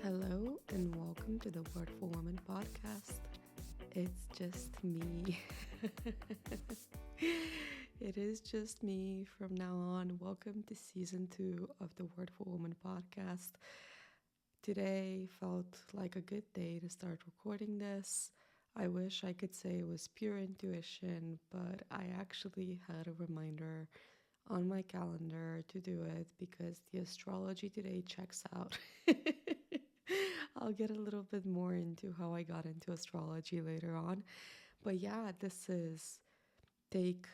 Hello and welcome to the Word for Woman podcast. It's just me. It is just me from now on. Welcome to season 2 of the Word for Woman podcast. Today felt like a good day to start recording this. I wish I could say it was pure intuition, but I actually had a reminder on my calendar to do it because the astrology today checks out. I'll get a little bit more into how I got into astrology later on. But yeah, this is take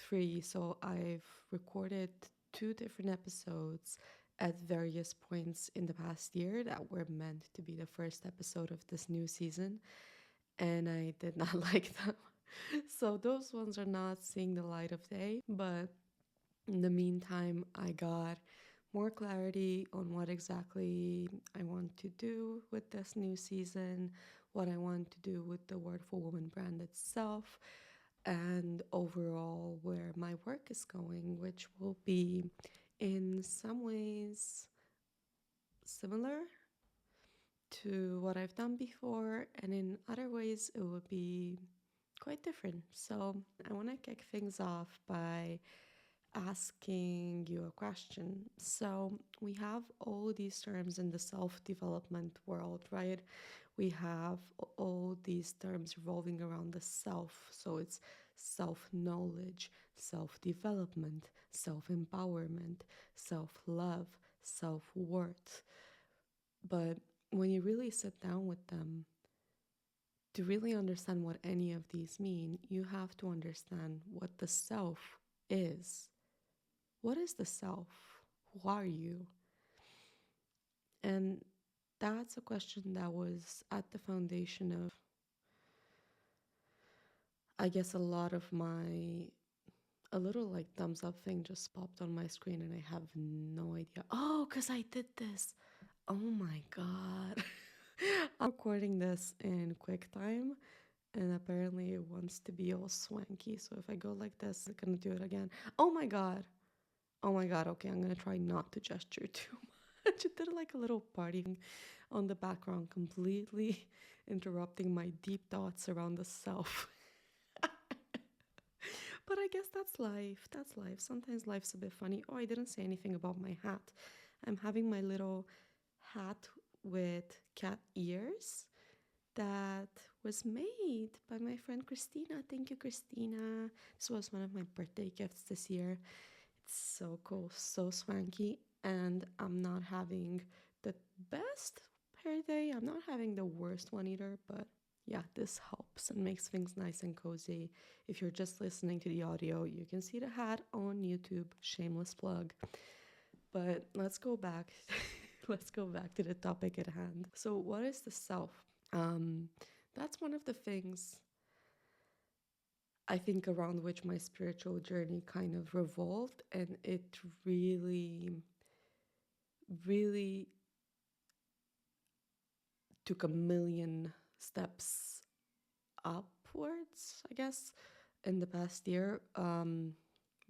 3. So I've recorded 2 different episodes at various points in the past year that were meant to be the first episode of this new season. And I did not like them. So those ones are not seeing the light of day. But in the meantime, I got more clarity on what exactly I want to do with this new season, what I want to do with the Word for Woman brand itself, and overall where my work is going, which will be in some ways similar to what I've done before, and in other ways it will be quite different. So I want to kick things off by asking you a question. So we have all these terms in the self-development world, right? We have all these terms revolving around the self. So it's self-knowledge, self-development, self-empowerment, self-love, self-worth. But when you really sit down with them, to really understand what any of these mean, you have to understand what the self is. What is the self? Who are you? And that's a question that was at the foundation of, I guess, a lot of a little like thumbs up thing just popped on my screen and I have no idea. Oh, because I did this. Oh my God. I'm recording this in Quicktime and apparently it wants to be all swanky. So if I go like this, it's going to do it again. Oh my God. Oh my God, okay, I'm gonna try not to gesture too much. It did like a little party on the background, completely interrupting my deep thoughts around the self. But I guess that's life. That's life. Sometimes life's a bit funny. Oh, I didn't say anything about my hat. I'm having my little hat with cat ears that was made by my friend Christina. Thank you, Christina. This was one of my birthday gifts this year. It's so cool, so swanky, and I'm not having the best hair day. I'm not having the worst one either, but yeah, this helps and makes things nice and cozy. If you're just listening to the audio, you can see the hat on YouTube. Shameless plug. But let's go back. Let's go back to the topic at hand. So, what is the self? That's one of the things I think around which my spiritual journey kind of revolved, and it really, really took a million steps upwards, I guess, in the past year,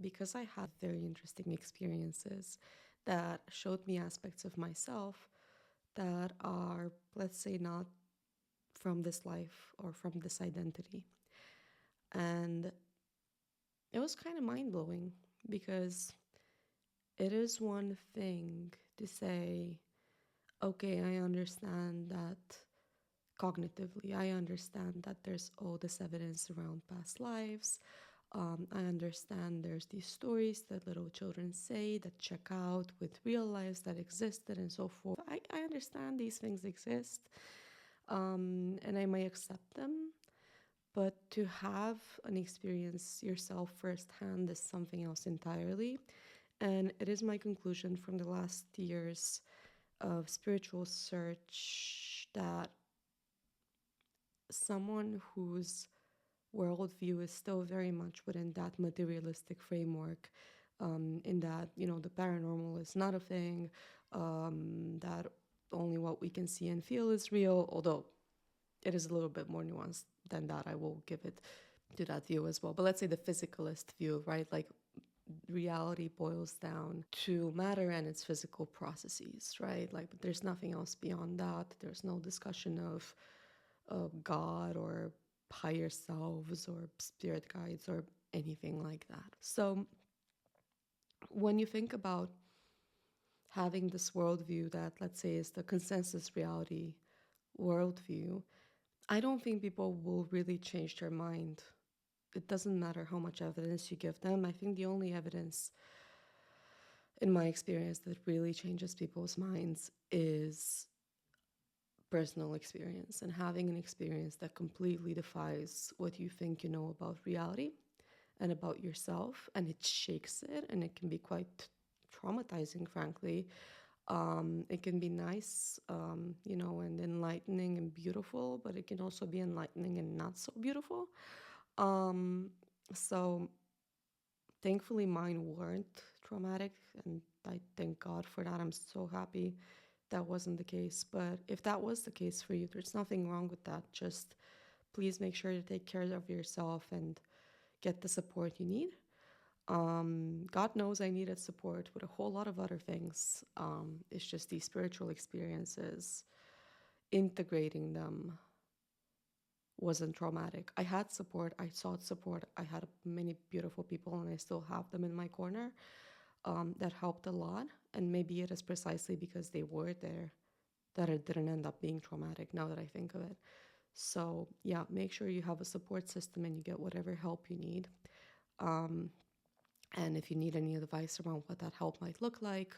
because I had very interesting experiences that showed me aspects of myself that are, let's say, not from this life or from this identity. And it was kind of mind-blowing because it is one thing to say, okay, I understand that cognitively, I understand that there's all this evidence around past lives. I understand there's these stories that little children say that check out with real lives that existed and so forth. I understand these things exist, and I may accept them. But to have an experience yourself firsthand is something else entirely. And it is my conclusion from the last years of spiritual search that someone whose worldview is still very much within that materialistic framework, in that, the paranormal is not a thing, that only what we can see and feel is real, although it is a little bit more nuanced than that. I will give it to that view as well. But let's say the physicalist view, right? Like reality boils down to matter and its physical processes, right? Like, there's nothing else beyond that. There's no discussion of God or higher selves or spirit guides or anything like that. So when you think about having this worldview that, let's say, is the consensus reality worldview, I don't think people will really change their mind. It doesn't matter how much evidence you give them. I think the only evidence, in my experience, that really changes people's minds is personal experience, and having an experience that completely defies what you think you know about reality and about yourself, and it shakes it, and it can be quite traumatizing, frankly. It can be nice, and enlightening and beautiful, but it can also be enlightening and not so beautiful. Um, so thankfully, mine weren't traumatic, and I thank God for that. I'm so happy that wasn't the case. But if that was the case for you, there's nothing wrong with that. Just please make sure to take care of yourself and get the support you need. God knows I needed support with a whole lot of other things. It's just these spiritual experiences, integrating them wasn't traumatic. I had support, I sought support, I had many beautiful people, and I still have them in my corner. That helped a lot. And maybe it is precisely because they were there that it didn't end up being traumatic, now that I think of it. So, yeah, make sure you have a support system and you get whatever help you need. And if you need any advice around what that help might look like,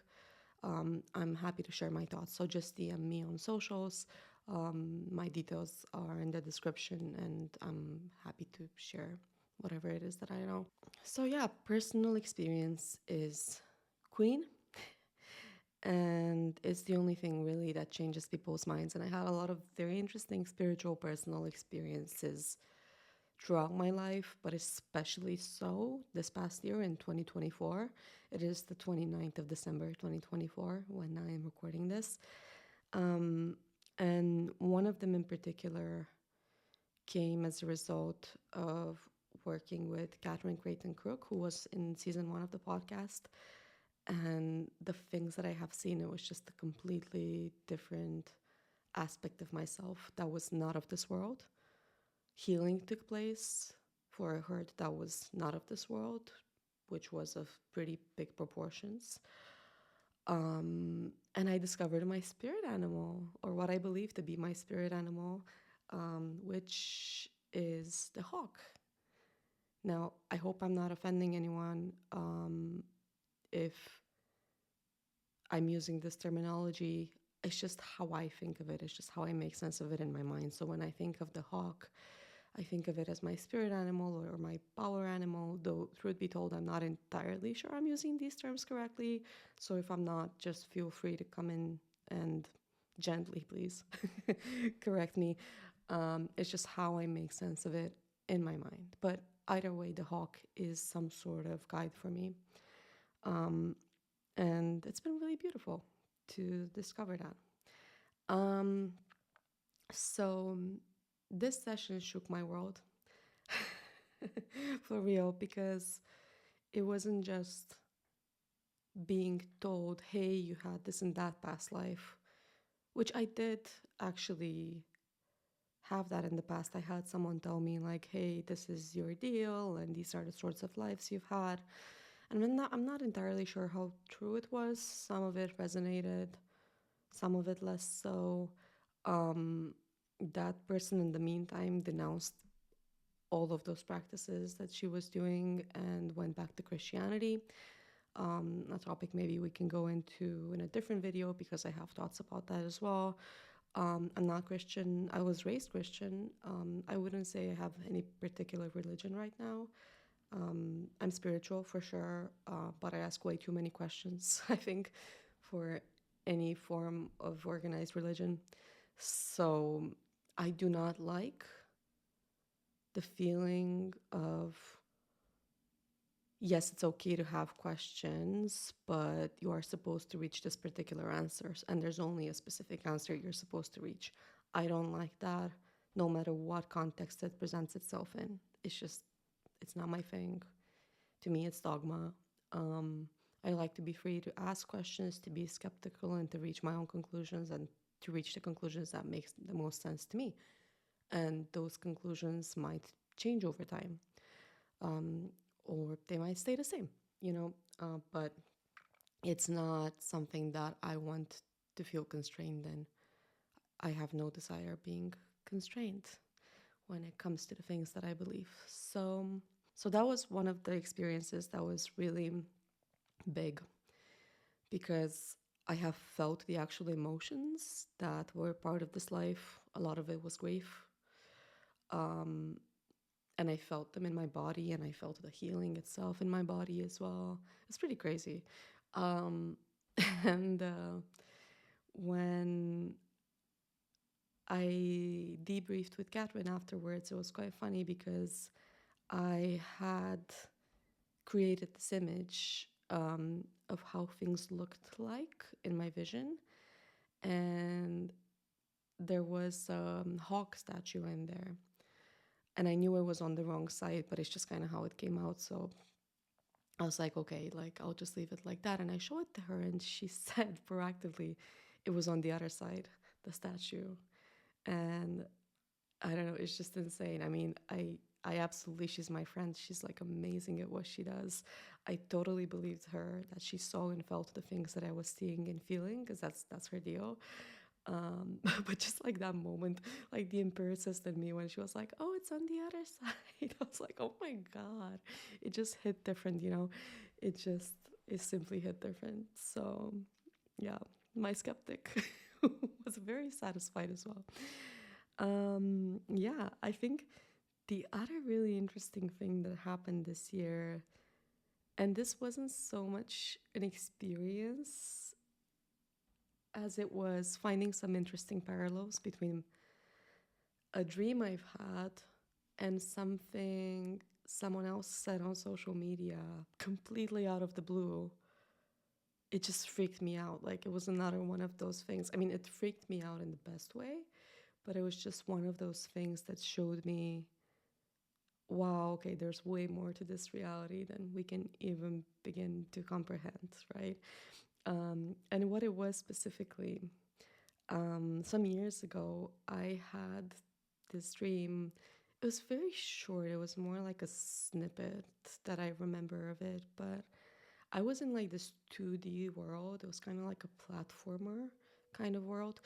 I'm happy to share my thoughts. So just DM me on socials. My details are in the description, and I'm happy to share whatever it is that I know. So, yeah, personal experience is queen, and it's the only thing really that changes people's minds. And I had a lot of very interesting spiritual personal experiences throughout my life, but especially so this past year in 2024. It is the 29th of December 2024 when I am recording this. And one of them in particular came as a result of working with Catherine Creighton Crook, who was in season 1 of the podcast. And the things that I have seen, it was just a completely different aspect of myself that was not of this world. Healing took place for a hurt that was not of this world, which was of pretty big proportions. And I discovered my spirit animal, or what I believe to be my spirit animal, which is the hawk. Now, I hope I'm not offending anyone if I'm using this terminology. It's just how I think of it. It's just how I make sense of it in my mind. So when I think of the hawk, I think of it as my spirit animal or my power animal, though truth be told, I'm not entirely sure I'm using these terms correctly. So if I'm not, just feel free to come in and gently, please, correct me. It's just how I make sense of it in my mind. But either way, the hawk is some sort of guide for me. And it's been really beautiful to discover that. So this session shook my world for real, because it wasn't just being told, hey, you had this and that past life, which I did actually have that in the past. I had someone tell me like, hey, this is your deal and these are the sorts of lives you've had. And I'm not entirely sure how true it was. Some of it resonated, some of it less so. That person in the meantime denounced all of those practices that she was doing and went back to Christianity. A topic maybe we can go into in a different video, because I have thoughts about that as well. I'm not Christian. I was raised Christian. I wouldn't say I have any particular religion right now. I'm spiritual for sure, but I ask way too many questions, I think, for any form of organized religion. So I do not like the feeling of, yes, it's okay to have questions, but you are supposed to reach this particular answers, and there's only a specific answer you're supposed to reach. I don't like that, no matter what context it presents itself in. It's not my thing. To me, it's dogma. I like to be free to ask questions, to be skeptical, and to reach my own conclusions, and to reach the conclusions that makes the most sense to me. And those conclusions might change over time, or they might stay the same, but it's not something that I want to feel constrained in. I have no desire being constrained when it comes to the things that I believe. So that was one of the experiences that was really big, because I have felt the actual emotions that were part of this life. A lot of it was grief. And I felt them in my body, and I felt the healing itself in my body as well. It's pretty crazy. Um, and when I debriefed with Catherine afterwards, it was quite funny because I had created this image of how things looked like in my vision. And there was a hawk statue in there. And I knew it was on the wrong side, but it's just kind of how it came out. So I was like, okay, like I'll just leave it like that. And I showed it to her, and she said proactively it was on the other side, the statue. And I don't know, it's just insane. I mean, I absolutely, she's my friend. She's like amazing at what she does. I totally believed her that she saw and felt the things that I was seeing and feeling, because that's her deal. But just like that moment, like the empiricist in me, when she was like, oh, it's on the other side, I was like, oh my God, it just hit different, it simply hit different. So yeah, my skeptic was very satisfied as well. Yeah, I think the other really interesting thing that happened this year, and this wasn't so much an experience as it was finding some interesting parallels between a dream I've had and something someone else said on social media completely out of the blue. It just freaked me out. Like, it was another one of those things. I mean, it freaked me out in the best way, but it was just one of those things that showed me, wow, okay, there's way more to this reality than we can even begin to comprehend, right? And what it was specifically, some years ago, I had this dream. It was very short. It was more like a snippet that I remember of it, but I was in like this 2D world. It was kind of like a platformer kind of world.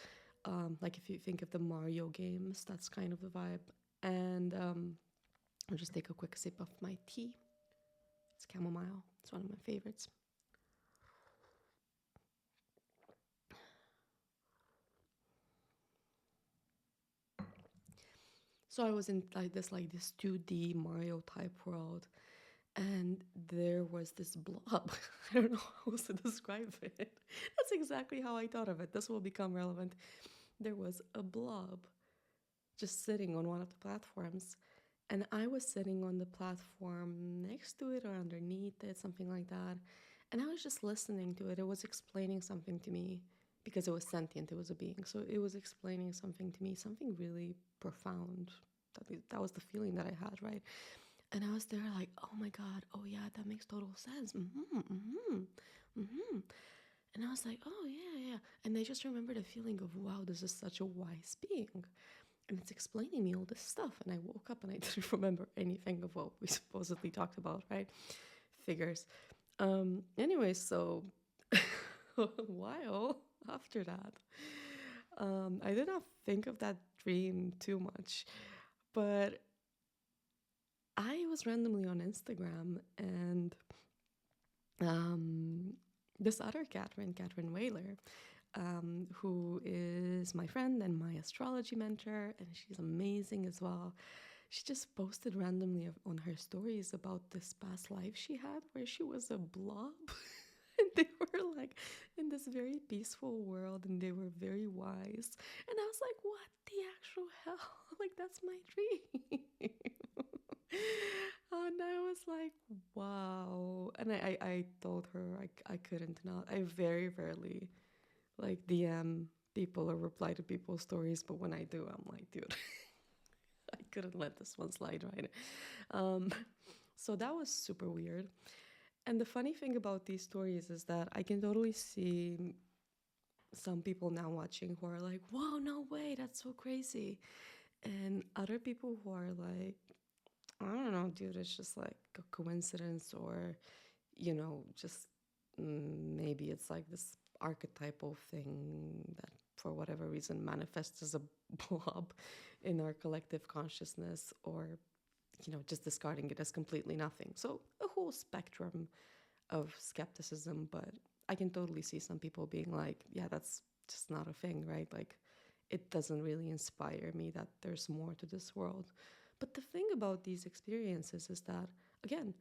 Like if you think of the Mario games, that's kind of the vibe. And I'll just take a quick sip of my tea. It's chamomile. It's one of my favorites. So I was in like this 2D Mario type world, and there was this blob. I don't know how else to describe it. That's exactly how I thought of it. This will become relevant. There was a blob just sitting on one of the platforms, and I was sitting on the platform next to it or underneath it, something like that. And I was just listening to it. It was explaining something to me because it was sentient, it was a being. So it was explaining something to me, something really profound. That was the feeling that I had, right? And I was there like, oh my God, oh yeah, that makes total sense. And I was like, oh yeah, yeah. And I just remember the feeling of, wow, this is such a wise being. And it's explaining me all this stuff. And I woke up and I didn't remember anything of what we supposedly talked about, right? Figures. Anyway, so a while after that, I did not think of that dream too much, but I was randomly on Instagram, and this other Catherine Whaler, who is my friend and my astrology mentor, and she's amazing as well. She just posted randomly on her stories about this past life she had where she was a blob. And they were like in this very peaceful world, and they were very wise. And I was like, what the actual hell? Like, that's my dream. And I was like, wow. And I told her I couldn't not. I very rarely like DM people or reply to people's stories, but when I do, I'm like, dude, I couldn't let this one slide, right? Um, so that was super weird. And the funny thing about these stories is that I can totally see some people now watching who are like, whoa, no way, that's so crazy. And other people who are like, I don't know, dude, it's just like a coincidence, or, just maybe it's like this archetypal thing that for whatever reason manifests as a blob in our collective consciousness, or, just discarding it as completely nothing. So a whole spectrum of skepticism, but I can totally see some people being like, yeah, that's just not a thing, right? Like, it doesn't really inspire me that there's more to this world. But the thing about these experiences is that, again,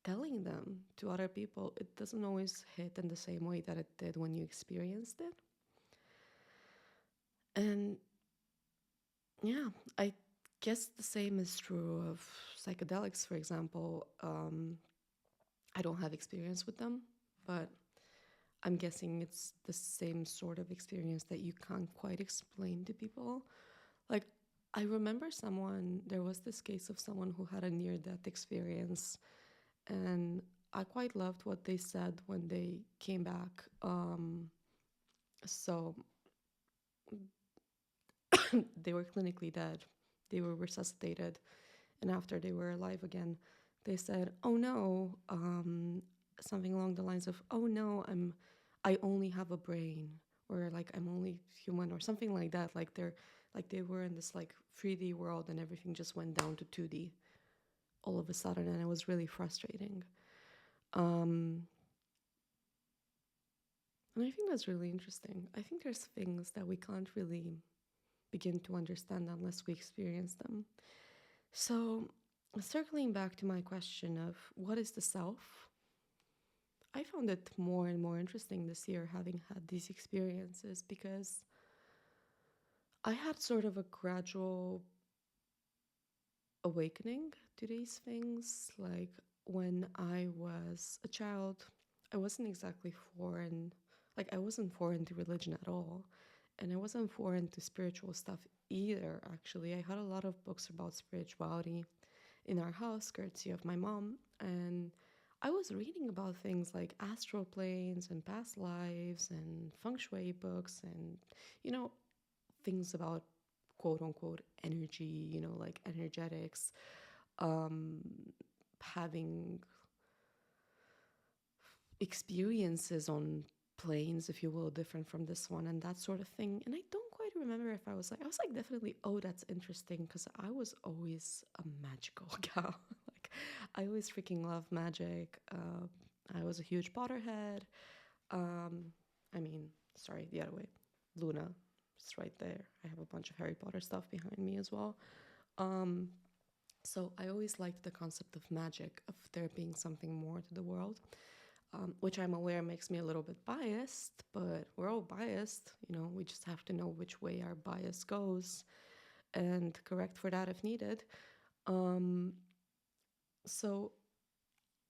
telling them to other people, it doesn't always hit in the same way that it did when you experienced it. And yeah, I guess the same is true of psychedelics, for example. I don't have experience with them, but I'm guessing it's the same sort of experience that you can't quite explain to people. Like, I remember there was this case of someone who had a near death experience, and I quite loved what they said when they came back. So they were clinically dead, they were resuscitated, and after they were alive again, they said, "Oh no," something along the lines of, "Oh no, I only have a brain," or like, "I'm only human," or something like that. Like they were in this like 3D world, and everything just went down to 2D all of a sudden, and it was really frustrating. Um, and I think that's really interesting. I think there's things that we can't really begin to understand unless we experience them. So, circling back to my question of what is the self, I found it more and more interesting this year having had these experiences, because I had sort of a gradual awakening to these things. Like, when I was a child, I wasn't exactly foreign. Like, I wasn't foreign to religion at all. And I wasn't foreign to spiritual stuff either, actually. I had a lot of books about spirituality in our house, courtesy of my mom. And I was reading about things like astral planes and past lives and feng shui books and, you know, things about quote unquote energy, like energetics, um, having experiences on planes, if you will, different from this one and that sort of thing. And I don't quite remember if I was like definitely, oh, that's interesting, because I was always a magical gal. Like, I always freaking love magic. I was a huge Potterhead. I mean, sorry, the other way. Luna, it's right there. I have a bunch of Harry Potter stuff behind me as well. Um, so I always liked the concept of magic, of there being something more to the world, which I'm aware makes me a little bit biased, but we're all biased. We just have to know which way our bias goes and correct for that if needed. Um, so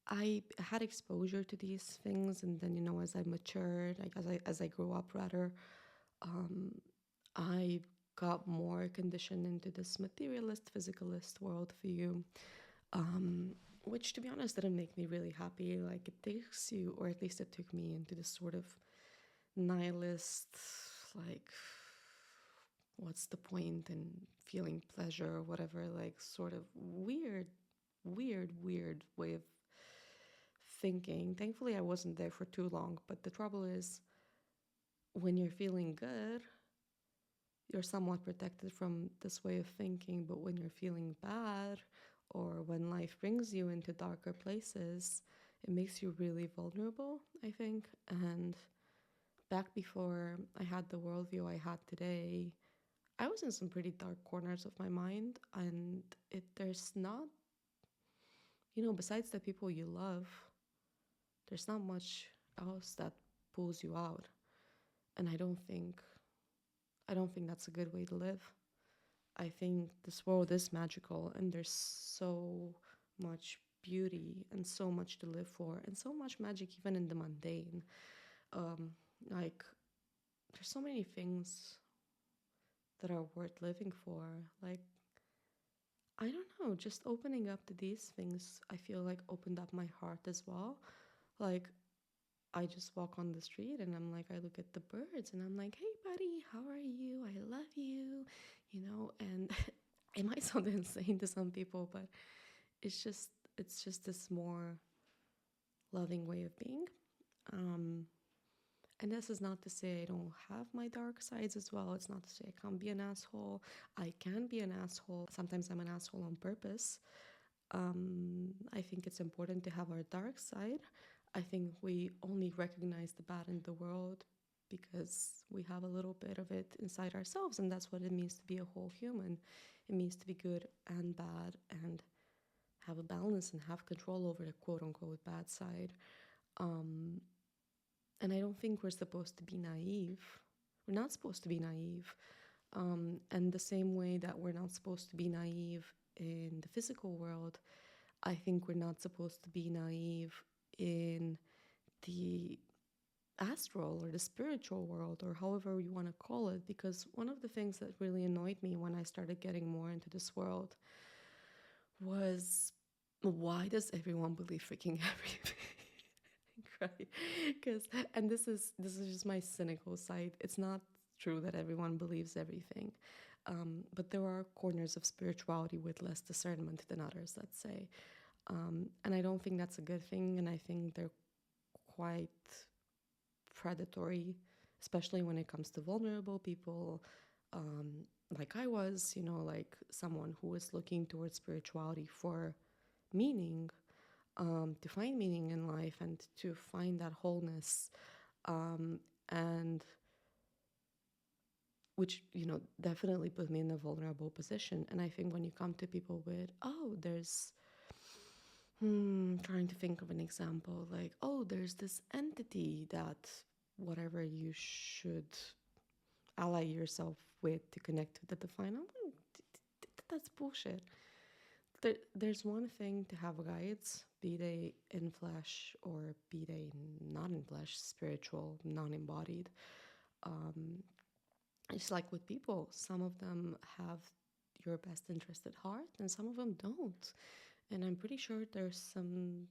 I had exposure to these things, and then as I matured, like as I grew up, rather, um, I got more conditioned into this materialist, physicalist worldview, which, to be honest, didn't make me really happy. Like, it takes you, or at least it took me, into this sort of nihilist, like, what's the point in feeling pleasure or whatever, like, sort of weird way of thinking. Thankfully, I wasn't there for too long, but the trouble is, when you're feeling good, you're somewhat protected from this way of thinking, but when you're feeling bad, or when life brings you into darker places, it makes you really vulnerable, I think. And back before I had the worldview I had today, I was in some pretty dark corners of my mind, and there's not, besides the people you love, there's not much else that pulls you out. And I don't think that's a good way to live. I think this world is magical, and there's so much beauty and so much to live for, and so much magic even in the mundane. Um, like, there's so many things that are worth living for. Like, I don't know, just opening up to these things, I feel like opened up my heart as well. Like, I just walk on the street and I'm like, I look at the birds and I'm like, hey, buddy, how are you? I love you, and it might sound insane to some people, but it's just, it's just this more loving way of being. Um, and this is not to say I don't have my dark sides as well. It's not to say I can't be an asshole. I can be an asshole. Sometimes I'm an asshole on purpose. I think it's important to have our dark side. I think we only recognize the bad in the world because we have a little bit of it inside ourselves, and that's what it means to be a whole human. It means to be good and bad and have a balance and have control over the quote unquote bad side. Um, and I don't think we're supposed to be naive. We're not supposed to be naive. And the same way that we're not supposed to be naive in the physical world, I think we're not supposed to be naive in the astral or the spiritual world, or however you want to call it. Because one of the things that really annoyed me when I started getting more into this world was, why does everyone believe freaking everything? Right? Because, and this is just my cynical side. It's not true that everyone believes everything, but there are corners of spirituality with less discernment than others, let's say. And I don't think that's a good thing, and I think they're quite predatory, especially when it comes to vulnerable people, like I was, like someone who was looking towards spirituality for meaning, to find meaning in life and to find that wholeness, and which, definitely put me in a vulnerable position. And I think when you come to people with, oh, there's, trying to think of an example, like, oh, there's this entity that whatever you should ally yourself with to connect with the divine. I'm like, that's bullshit. There's one thing to have guides, be they in flesh or be they not in flesh, spiritual, non-embodied. Um, it's like with people, some of them have your best interest at heart and some of them don't. And I'm pretty sure there's some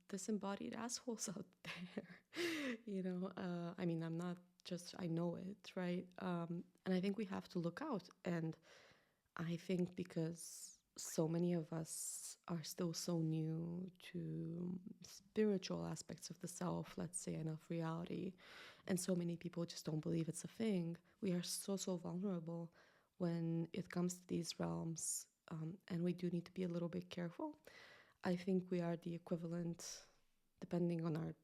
disembodied assholes out there. I mean, I'm not just, I know it, right? And I think we have to look out. And I think because so many of us are still so new to spiritual aspects of the self, let's say, and of reality, and so many people just don't believe it's a thing, we are so, so vulnerable when it comes to these realms. And we do need to be a little bit careful. I think we are the equivalent, depending on our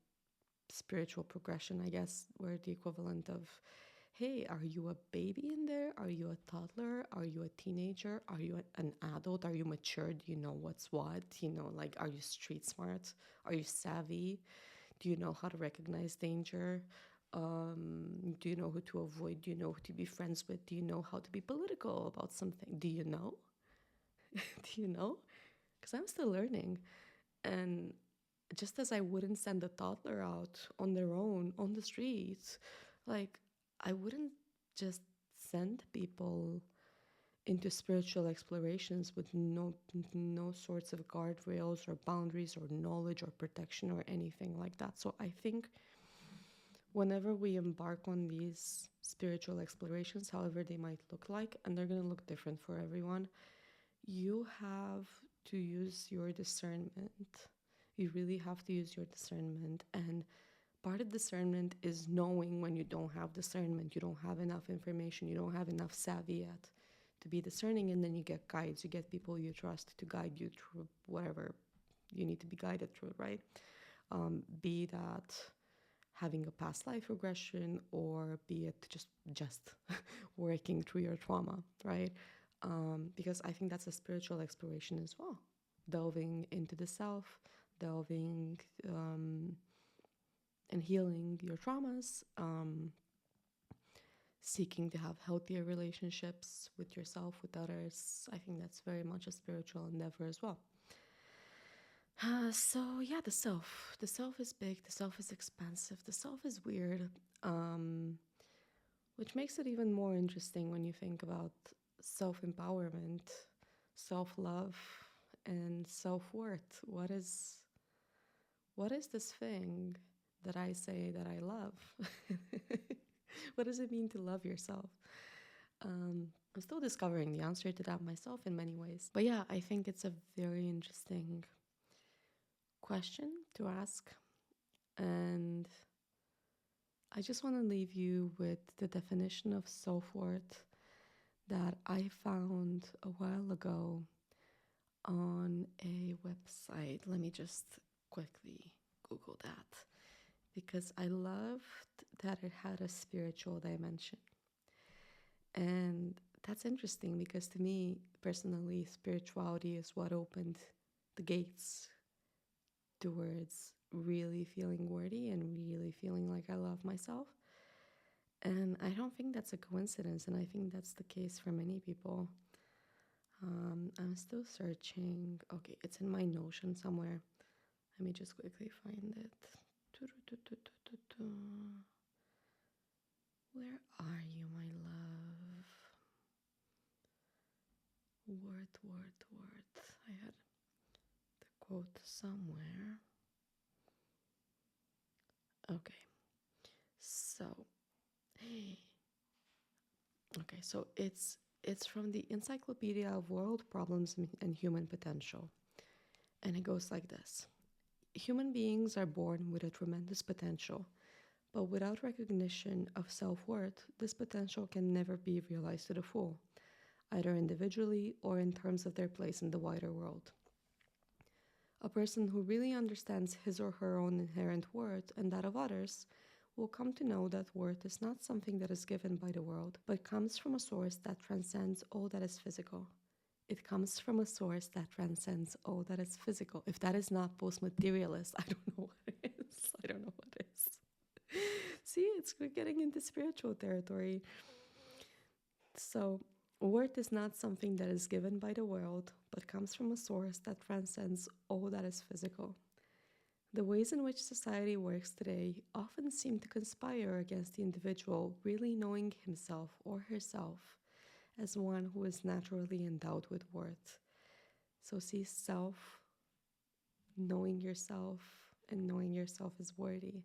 spiritual progression, I guess, we're the equivalent of, hey, are you a baby in there? Are you a toddler? Are you a teenager? Are you an adult? Are you mature? Do you know what's what? Like, are you street smart? Are you savvy? Do you know how to recognize danger? Do you know who to avoid? Do you know who to be friends with? Do you know how to be political about something? Do you know? Do you know? Because I'm still learning. And just as I wouldn't send a toddler out on their own on the streets, like, I wouldn't just send people into spiritual explorations with no sorts of guardrails or boundaries or knowledge or protection or anything like that. So I think whenever we embark on these spiritual explorations, however they might look like, and they're going to look different for everyone, you have to use your discernment. You really have to use your discernment. And part of discernment is knowing when you don't have discernment, you don't have enough information, you don't have enough savvy yet to be discerning. And then you get guides, you get people you trust to guide you through whatever you need to be guided through, right? Be that having a past life regression, or be it just working through your trauma, right? Because I think that's a spiritual exploration as well, delving into the self, delving and healing your traumas, seeking to have healthier relationships with yourself, with others. I think that's very much a spiritual endeavor as well. So yeah, the self. The self is big, the self is expansive, the self is weird, which makes it even more interesting when you think about self-empowerment. self-love and self-worth. What is this thing that I say that I love? What does it mean to love yourself? I'm still discovering the answer to that myself in many ways. But yeah, I think it's a very interesting question to ask. And I just want to leave you with the definition of self-worth that I found a while ago on a website. Let me just quickly Google that because I loved that it had a spiritual dimension. And that's interesting because to me, personally, spirituality is what opened the gates towards really feeling worthy and really feeling like I love myself. And I don't think that's a coincidence, and I think that's the case for many people. I'm still searching. Okay, it's in my Notion somewhere. Let me just quickly find it. Where are you, my love? Worth. I had the quote somewhere. Okay, so it's from the Encyclopedia of World Problems and Human Potential, and it goes like this: human beings are born with a tremendous potential, but without recognition of self-worth, this potential can never be realized to the full, either individually or in terms of their place in the wider world. A person who really understands his or her own inherent worth and that of others will come to know that worth is not something that is given by the world, but comes from a source that transcends all that is physical. It comes from a source that transcends all that is physical. If that is not post-materialist, I don't know what it is. I don't know what it is. See, we're getting into spiritual territory. So, worth is not something that is given by the world, but comes from a source that transcends all that is physical. The ways in which society works today often seem to conspire against the individual really knowing himself or herself as one who is naturally endowed with worth. So see self, knowing yourself, and knowing yourself as worthy,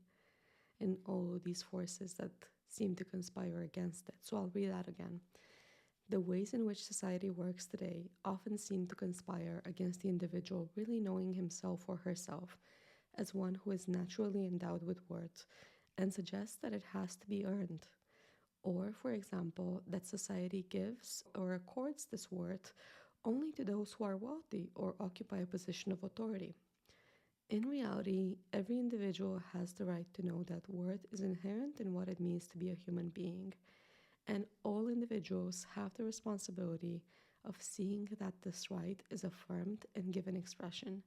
and all of these forces that seem to conspire against it. So I'll read that again. The ways in which society works today often seem to conspire against the individual really knowing himself or herself as one who is naturally endowed with worth, and suggest that it has to be earned. Or, for example, that society gives or accords this worth only to those who are wealthy or occupy a position of authority. In reality, every individual has the right to know that worth is inherent in what it means to be a human being, and all individuals have the responsibility of seeing that this right is affirmed and given expression,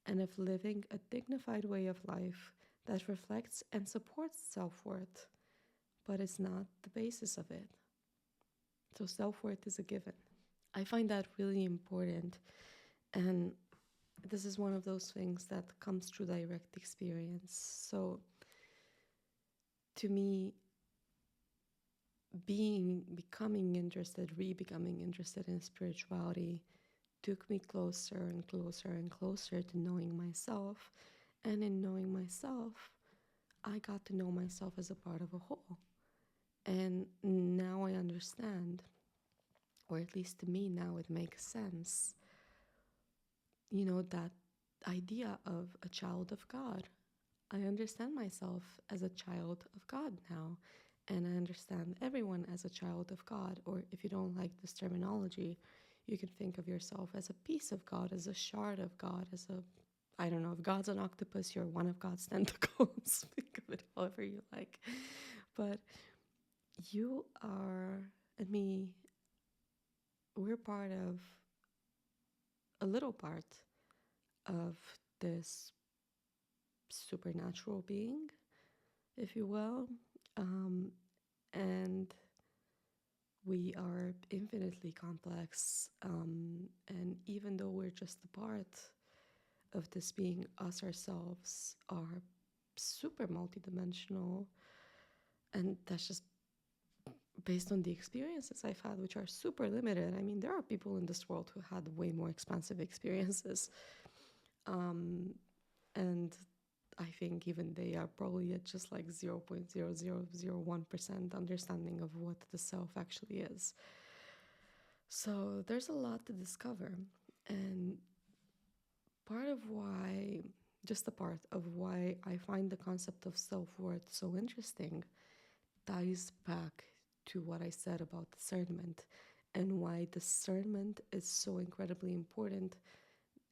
and of living a dignified way of life that reflects and supports self-worth, but is not the basis of it. So self-worth is a given. I find that really important, and this is one of those things that comes through direct experience. So to me, becoming interested in spirituality took me closer and closer and closer to knowing myself. And in knowing myself, I got to know myself as a part of a whole. And now I understand, or at least to me now it makes sense, that idea of a child of God. I understand myself as a child of God now, and I understand everyone as a child of God. Or if you don't like this terminology, you can think of yourself as a piece of God, as a shard of God, I don't know, if God's an octopus, you're one of God's tentacles. Think of it however you like. But you are, and me, we're a little part of this supernatural being, if you will. And we are infinitely complex. And even though we're just a part of this being, us ourselves are super multidimensional. And that's just based on the experiences I've had, which are super limited. I mean, there are people in this world who had way more expansive experiences. And I think even they are probably at just like 0.0001% understanding of what the self actually is. So there's a lot to discover. And part of why, just a part of why I find the concept of self-worth so interesting ties back to what I said about discernment and why discernment is so incredibly important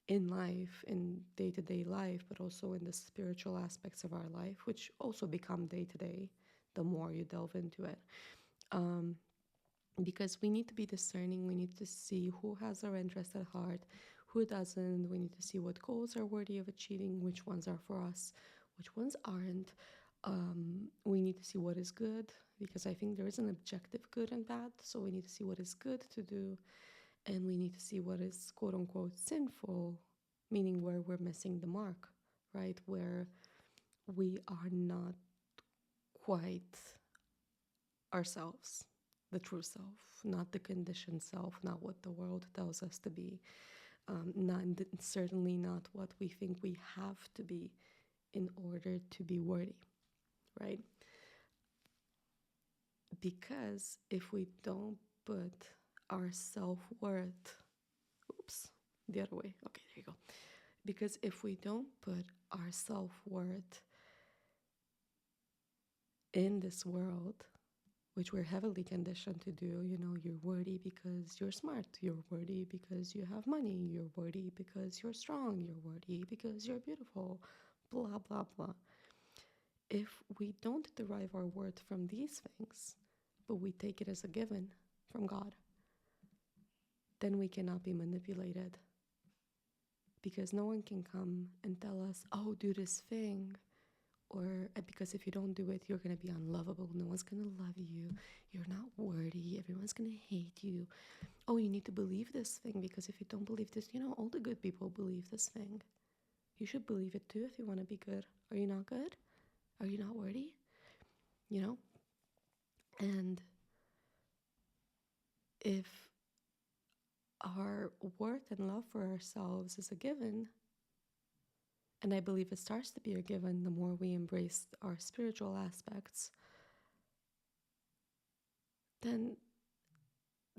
in life, in day-to-day life, but also in the spiritual aspects of our life, which also become day-to-day the more you delve into it. Because we need to be discerning, we need to see who has our interest at heart, who doesn't. We need to see what goals are worthy of achieving, which ones are for us, which ones aren't. We need to see what is good, because I think there is an objective good and bad, so we need to see what is good to do, and we need to see what is quote unquote sinful, meaning where we're missing the mark, right? Where we are not quite ourselves, the true self, not the conditioned self, not what the world tells us to be, certainly not what we think we have to be in order to be worthy, right? Because if we don't put our self-worth, the other way, okay, there you go. Because if we don't put our self-worth in this world, which we're heavily conditioned to do, you're worthy because you're smart, you're worthy because you have money, you're worthy because you're strong, you're worthy because you're beautiful, blah, blah, blah. If we don't derive our worth from these things, but we take it as a given from God, then we cannot be manipulated. Because no one can come and tell us, oh, do this thing. Or because if you don't do it, you're going to be unlovable. No one's going to love you. You're not worthy. Everyone's going to hate you. Oh, you need to believe this thing, because if you don't believe this, all the good people believe this thing. You should believe it too if you want to be good. Are you not good? Are you not worthy? And if our worth and love for ourselves is a given, and I believe it starts to be a given the more we embrace our spiritual aspects, then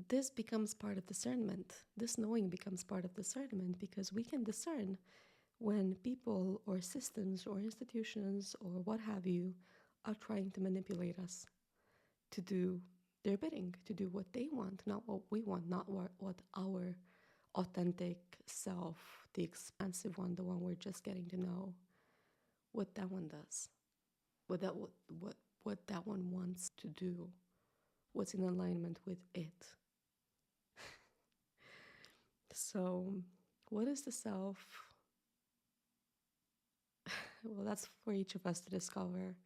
this becomes part of discernment. This knowing becomes part of discernment, because we can discern when people or systems or institutions or what have you are trying to manipulate us to do their bidding, to do what they want, not what we want, not what our authentic self, the expansive one, the one we're just getting to know, what that one does, what that one wants to do, what's in alignment with it. So, what is the self? Well, that's for each of us to discover.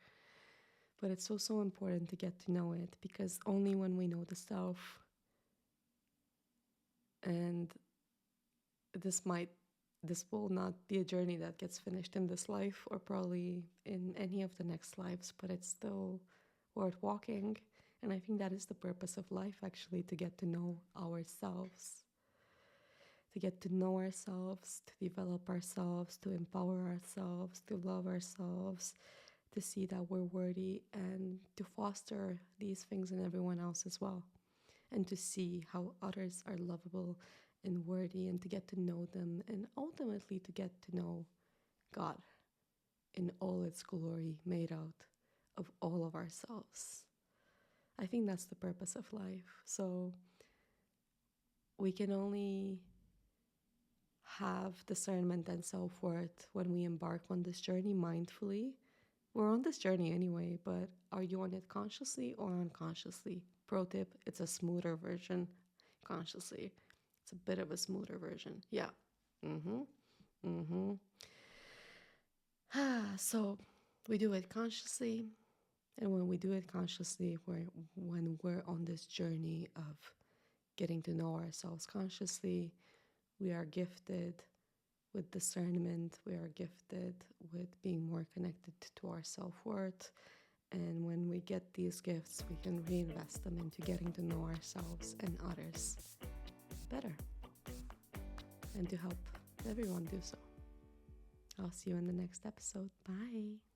But it's so important to get to know it, because only when we know the self, and this will not be a journey that gets finished in this life or probably in any of the next lives, but it's still worth walking. And I think that is the purpose of life, actually, to get to know ourselves. To get to know ourselves, to develop ourselves, to empower ourselves, to love ourselves, to see that we're worthy, and to foster these things in everyone else as well. And to see how others are lovable and worthy, and to get to know them, and ultimately to get to know God in all its glory, made out of all of ourselves. I think that's the purpose of life. So we can only have discernment and self-worth when we embark on this journey mindfully. We're on this journey anyway, but are you on it consciously or unconsciously? Pro tip, it's a smoother version consciously. It's a bit of a smoother version. Yeah. So we do it consciously. And when we do it consciously, when we're on this journey of getting to know ourselves consciously, we are gifted with discernment. We are gifted with being more connected to our self-worth. And when we get these gifts, we can reinvest them into getting to know ourselves and others better, and to help everyone do so. I'll see you in the next episode. Bye.